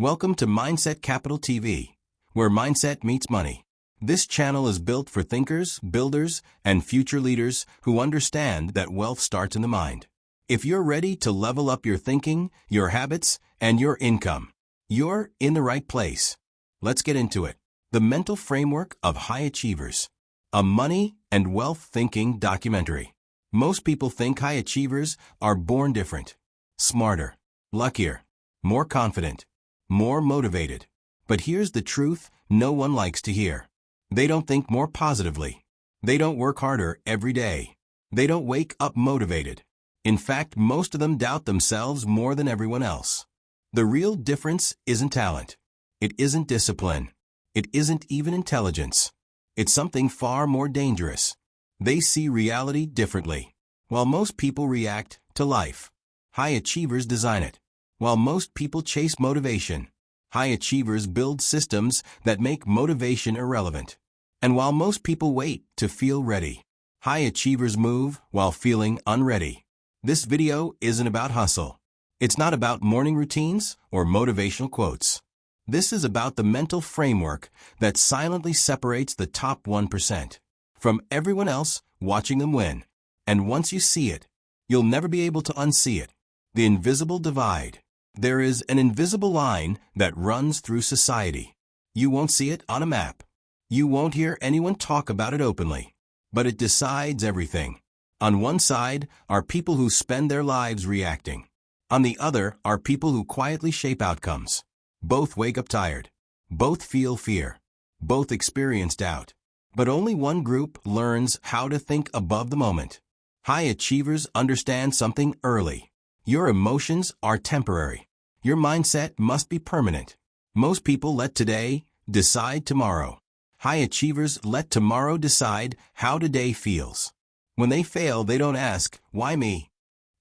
Welcome to Mindset Capital TV, where mindset meets money. This channel is built for thinkers, builders, and future leaders who understand that wealth starts in the mind. If you're ready to level up your thinking, your habits, and your income, you're in the right place. Let's get into it. The Mental Framework of High Achievers, a money and wealth thinking documentary. Most people think high achievers are born different, smarter, luckier, more confident, more motivated. But here's the truth no one likes to hear. They don't think more positively. They don't work harder every day. They don't wake up motivated. In fact, most of them doubt themselves more than everyone else. The real difference isn't talent. It isn't discipline. It isn't even intelligence. It's something far more dangerous. They see reality differently. While most people react to life, high achievers design it. While most people chase motivation, high achievers build systems that make motivation irrelevant. And while most people wait to feel ready, high achievers move while feeling unready. This video isn't about hustle. It's not about morning routines or motivational quotes. This is about the mental framework that silently separates the top 1% from everyone else watching them win. And once you see it, you'll never be able to unsee it. The invisible divide. There is an invisible line that runs through society. You won't see it on a map. You won't hear anyone talk about it openly. But it decides everything. On one side are people who spend their lives reacting. On the other are people who quietly shape outcomes. Both wake up tired. Both feel fear. Both experience doubt. But only one group learns how to think above the moment. High achievers understand something early. Your emotions are temporary. Your mindset must be permanent. Most people let today decide tomorrow. High achievers let tomorrow decide how today feels. When they fail, they don't ask, "Why me?"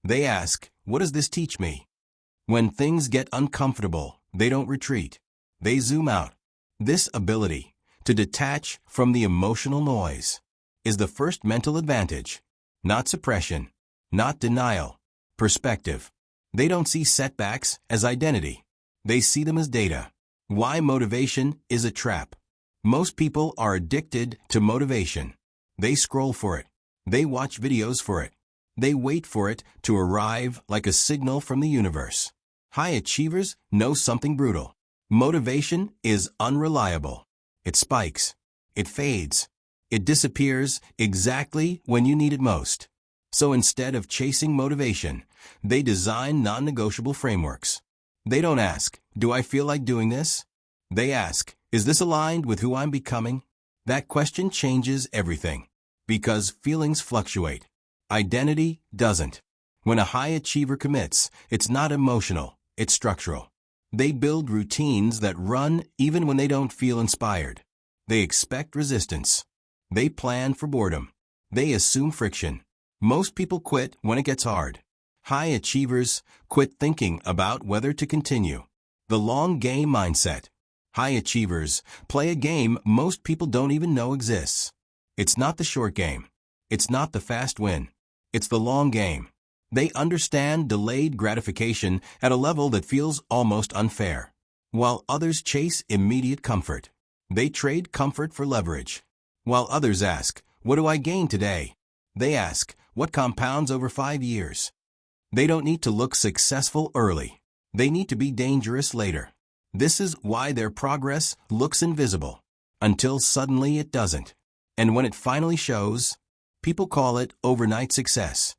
They ask, "What does this teach me?" When things get uncomfortable, they don't retreat. They zoom out. This ability to detach from the emotional noise is the first mental advantage. Not suppression, not denial, perspective. They don't see setbacks as identity. They see them as data. Why motivation is a trap. Most people are addicted to motivation. They scroll for it. They watch videos for it. They wait for it to arrive like a signal from the universe. High achievers know something brutal. Motivation is unreliable. It spikes. It fades. It disappears exactly when you need it most. So instead of chasing motivation, they design non-negotiable frameworks. They don't ask, "Do I feel like doing this?" They ask, "Is this aligned with who I'm becoming?" That question changes everything. Because feelings fluctuate. Identity doesn't. When a high achiever commits, it's not emotional, it's structural. They build routines that run even when they don't feel inspired. They expect resistance. They plan for boredom. They assume friction. Most people quit when it gets hard. High achievers quit thinking about whether to continue. The long game mindset. High achievers play a game most people don't even know exists. It's not the short game. It's not the fast win. It's the long game. They understand delayed gratification at a level that feels almost unfair. While others chase immediate comfort, they trade comfort for leverage. While others ask, "What do I gain today?" they ask, "What compounds over 5 years?" They don't need to look successful early. They need to be dangerous later. This is why their progress looks invisible, until suddenly it doesn't. And when it finally shows, people call it overnight success.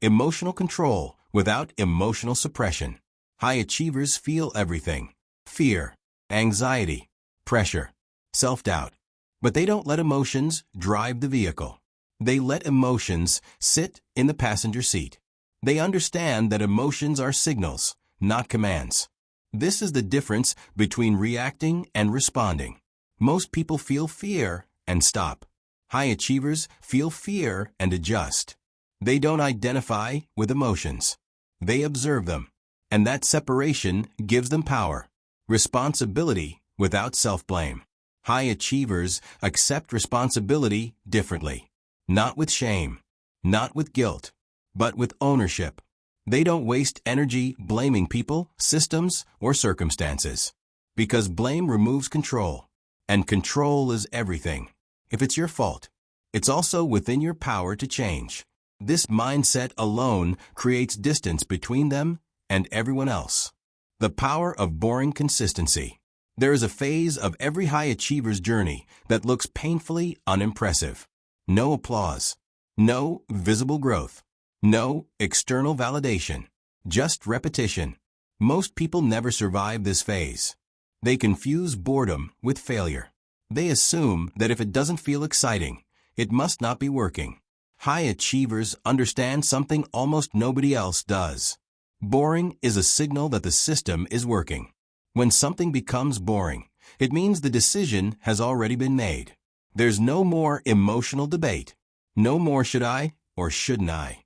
Emotional control without emotional suppression. High achievers feel everything: fear, anxiety, pressure, self-doubt. But they don't let emotions drive the vehicle. They let emotions sit in the passenger seat. They understand that emotions are signals, not commands. This is the difference between reacting and responding. Most people feel fear and stop. High achievers feel fear and adjust. They don't identify with emotions. They observe them. And that separation gives them power, responsibility without self-blame. High achievers accept responsibility differently. Not with shame, not with guilt, but with ownership. They don't waste energy blaming people, systems, or circumstances. Because blame removes control. And control is everything. If it's your fault, it's also within your power to change. This mindset alone creates distance between them and everyone else. The power of boring consistency. There is a phase of every high achiever's journey that looks painfully unimpressive. No applause. No visible growth. No external validation. Just repetition. Most people never survive this phase. They confuse boredom with failure. They assume that if it doesn't feel exciting, it must not be working. High achievers understand something almost nobody else does. Boring is a signal that the system is working. When something becomes boring, it means the decision has already been made. There's no more emotional debate. No more should I or shouldn't I.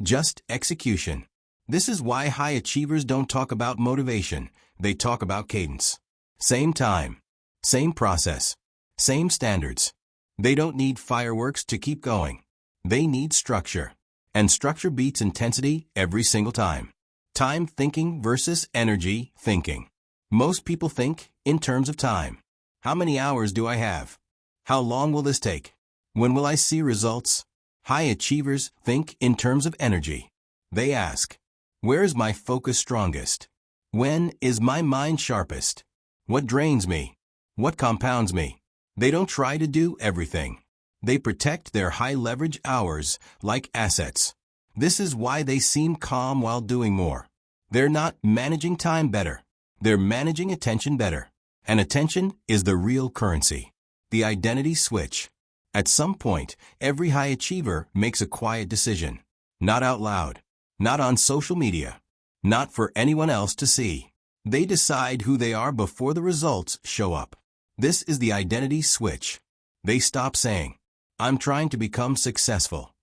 Just execution. This is why high achievers don't talk about motivation. They talk about cadence. Same time. Same process. Same standards. They don't need fireworks to keep going. They need structure. And structure beats intensity every single time. Time thinking versus energy thinking. Most people think in terms of time. How many hours do I have? How long will this take? When will I see results? High achievers think in terms of energy. They ask, where is my focus strongest? When is my mind sharpest? What drains me? What compounds me? They don't try to do everything. They protect their high-leverage hours like assets. This is why they seem calm while doing more. They're not managing time better. They're managing attention better. And attention is the real currency. The identity switch. At some point, every high achiever makes a quiet decision. Not out loud. Not on social media. Not for anyone else to see. They decide who they are before the results show up. This is the identity switch. They stop saying, I'm trying to become successful,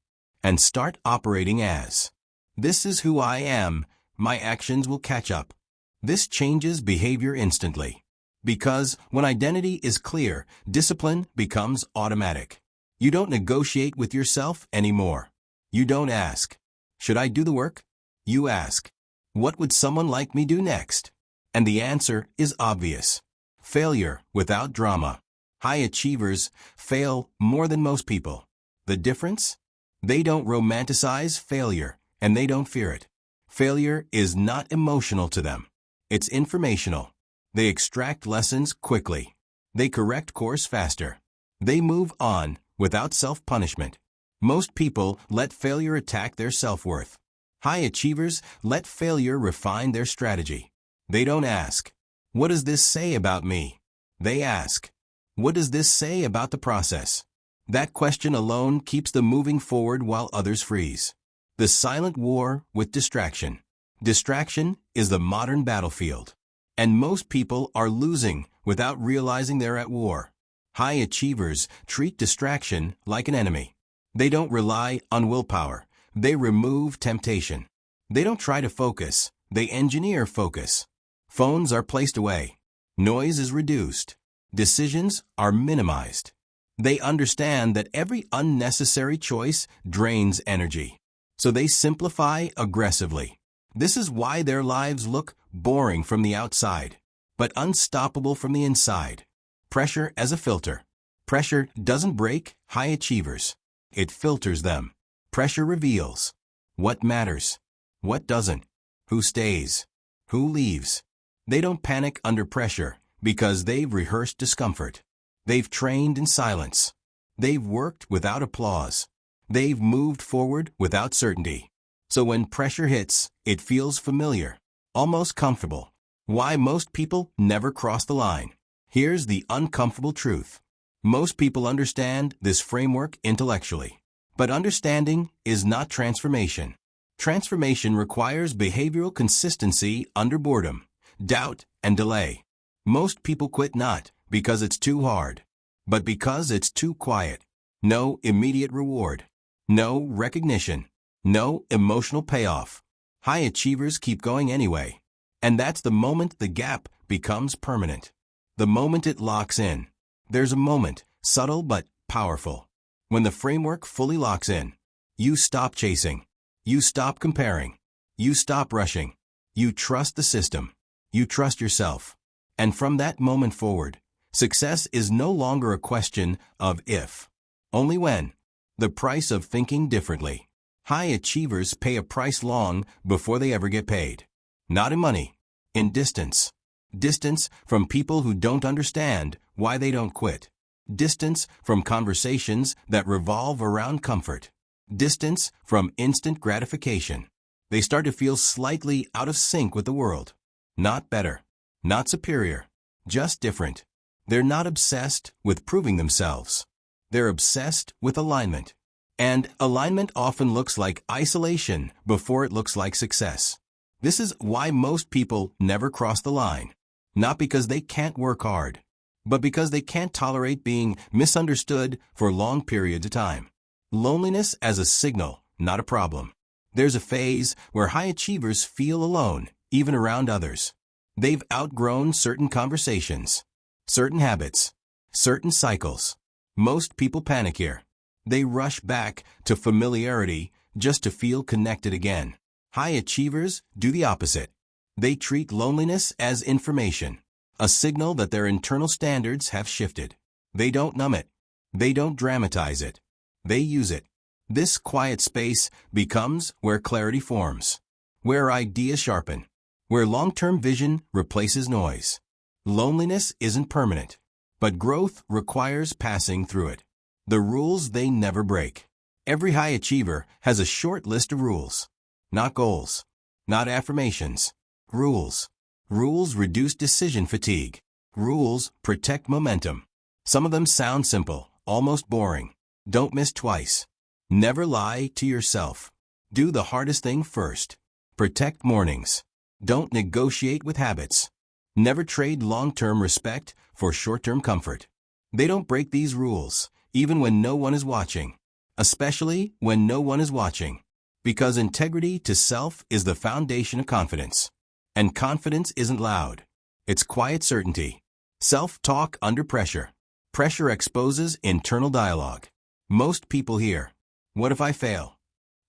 and start operating as, this is who I am, my actions will catch up. This changes behavior instantly. Because when identity is clear, discipline becomes automatic. You don't negotiate with yourself anymore. You don't ask, should I do the work? You ask, what would someone like me do next? And the answer is obvious. Failure without drama. High achievers fail more than most people. The difference? They don't romanticize failure, and they don't fear it. Failure is not emotional to them. It's informational. They extract lessons quickly. They correct course faster. They move on without self-punishment. Most people let failure attack their self-worth. High achievers let failure refine their strategy. They don't ask, what does this say about me? They ask, what does this say about the process? That question alone keeps them moving forward while others freeze. The silent war with distraction. Distraction is the modern battlefield. And most people are losing without realizing they're at war. High achievers treat distraction like an enemy. They don't rely on willpower. They remove temptation. They don't try to focus. They engineer focus. Phones are placed away. Noise is reduced. Decisions are minimized. They understand that every unnecessary choice drains energy. So they simplify aggressively. This is why their lives look boring from the outside, but unstoppable from the inside. Pressure as a filter. Pressure doesn't break high achievers. It filters them. Pressure reveals what matters, what doesn't, who stays, who leaves. They don't panic under pressure because they've rehearsed discomfort. They've trained in silence. They've worked without applause. They've moved forward without certainty. So when pressure hits, it feels familiar, almost comfortable. Why most people never cross the line. Here's the uncomfortable truth. Most people understand this framework intellectually. But understanding is not transformation. Transformation requires behavioral consistency under boredom, doubt, and delay. Most people quit not because it's too hard, but because it's too quiet. No immediate reward. No recognition. No emotional payoff. High achievers keep going anyway. And that's the moment the gap becomes permanent. The moment it locks in. There's a moment, subtle but powerful. When the framework fully locks in, you stop chasing. You stop comparing. You stop rushing. You trust the system. You trust yourself. And from that moment forward, success is no longer a question of if, only when. The price of thinking differently. High achievers pay a price long before they ever get paid. Not in money, in distance. Distance from people who don't understand why they don't quit. Distance from conversations that revolve around comfort. Distance from instant gratification. They start to feel slightly out of sync with the world. Not better, not superior, just different. They're not obsessed with proving themselves. They're obsessed with alignment. And alignment often looks like isolation before it looks like success. This is why most people never cross the line. Not because they can't work hard, but because they can't tolerate being misunderstood for long periods of time. Loneliness as a signal, not a problem. There's a phase where high achievers feel alone, even around others. They've outgrown certain conversations, certain habits, certain cycles. Most people panic here. They rush back to familiarity just to feel connected again. High achievers do the opposite. They treat loneliness as information, a signal that their internal standards have shifted. They don't numb it. They don't dramatize it. They use it. This quiet space becomes where clarity forms, where ideas sharpen, where long-term vision replaces noise. Loneliness isn't permanent, but growth requires passing through it. The rules they never break. Every high achiever has a short list of rules. Not goals, not affirmations. Rules. Rules reduce decision fatigue. Rules protect momentum. Some of them sound simple, almost boring. Don't miss twice. Never lie to yourself. Do the hardest thing first. Protect mornings. Don't negotiate with habits. Never trade long-term respect for short-term comfort. They don't break these rules, even when no one is watching. Especially when no one is watching. Because integrity to self is the foundation of confidence. And confidence isn't loud. It's quiet certainty. Self-talk under pressure. Pressure exposes internal dialogue. Most people hear, "What if I fail?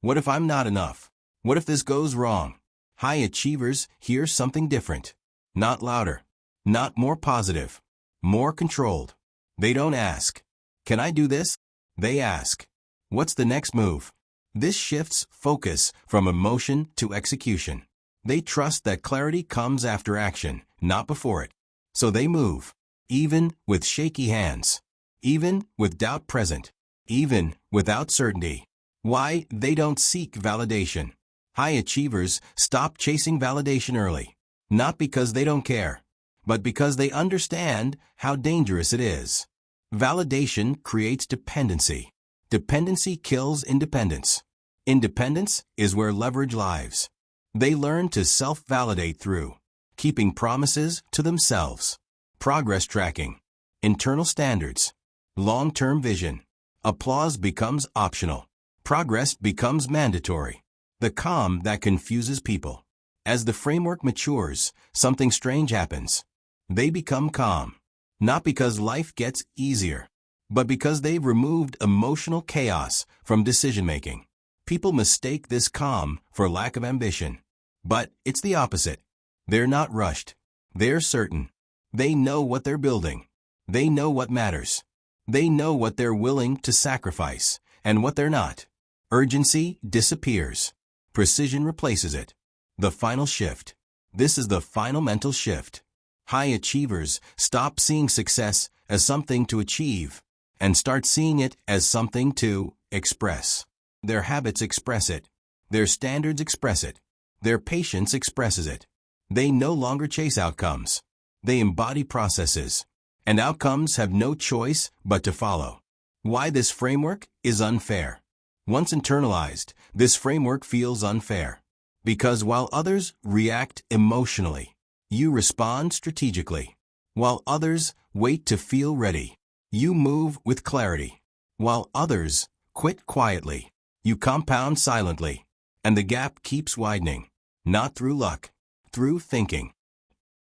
What if I'm not enough? What if this goes wrong?" High achievers hear something different. Not louder. Not more positive. More controlled. They don't ask, "Can I do this?" They ask, "What's the next move?" This shifts focus from emotion to execution. They trust that clarity comes after action, not before it. So they move, even with shaky hands, even with doubt present, even without certainty. Why? They don't seek validation. High achievers stop chasing validation early, not because they don't care, but because they understand how dangerous it is. Validation creates dependency. Dependency kills independence. Independence is where leverage lies. They learn to self-validate through keeping promises to themselves, progress tracking, internal standards, long-term vision. Applause becomes optional. Progress becomes mandatory. The calm that confuses people. As the framework matures, something strange happens. They become calm, not because life gets easier, but because they've removed emotional chaos from decision-making. People mistake this calm for lack of ambition. But it's the opposite. They're not rushed. They're certain. They know what they're building. They know what matters. They know what they're willing to sacrifice and what they're not. Urgency disappears. Precision replaces it. The final shift. This is the final mental shift. High achievers stop seeing success as something to achieve and start seeing it as something to express. Their habits express it. Their standards express it. Their patience expresses it. They no longer chase outcomes. They embody processes. And outcomes have no choice but to follow. Why this framework is unfair. Once internalized, this framework feels unfair. Because while others react emotionally, you respond strategically. While others wait to feel ready, you move with clarity. While others quit quietly, you compound silently. And the gap keeps widening, not through luck, through thinking.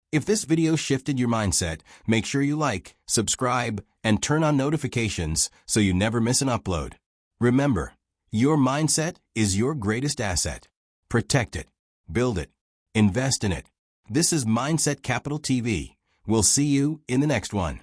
If this video shifted your mindset, make sure you like, subscribe, and turn on notifications so you never miss an upload. Remember, your mindset is your greatest asset. Protect it. build it, invest in it. This is Mindset Capital TV. We'll see you in the next one.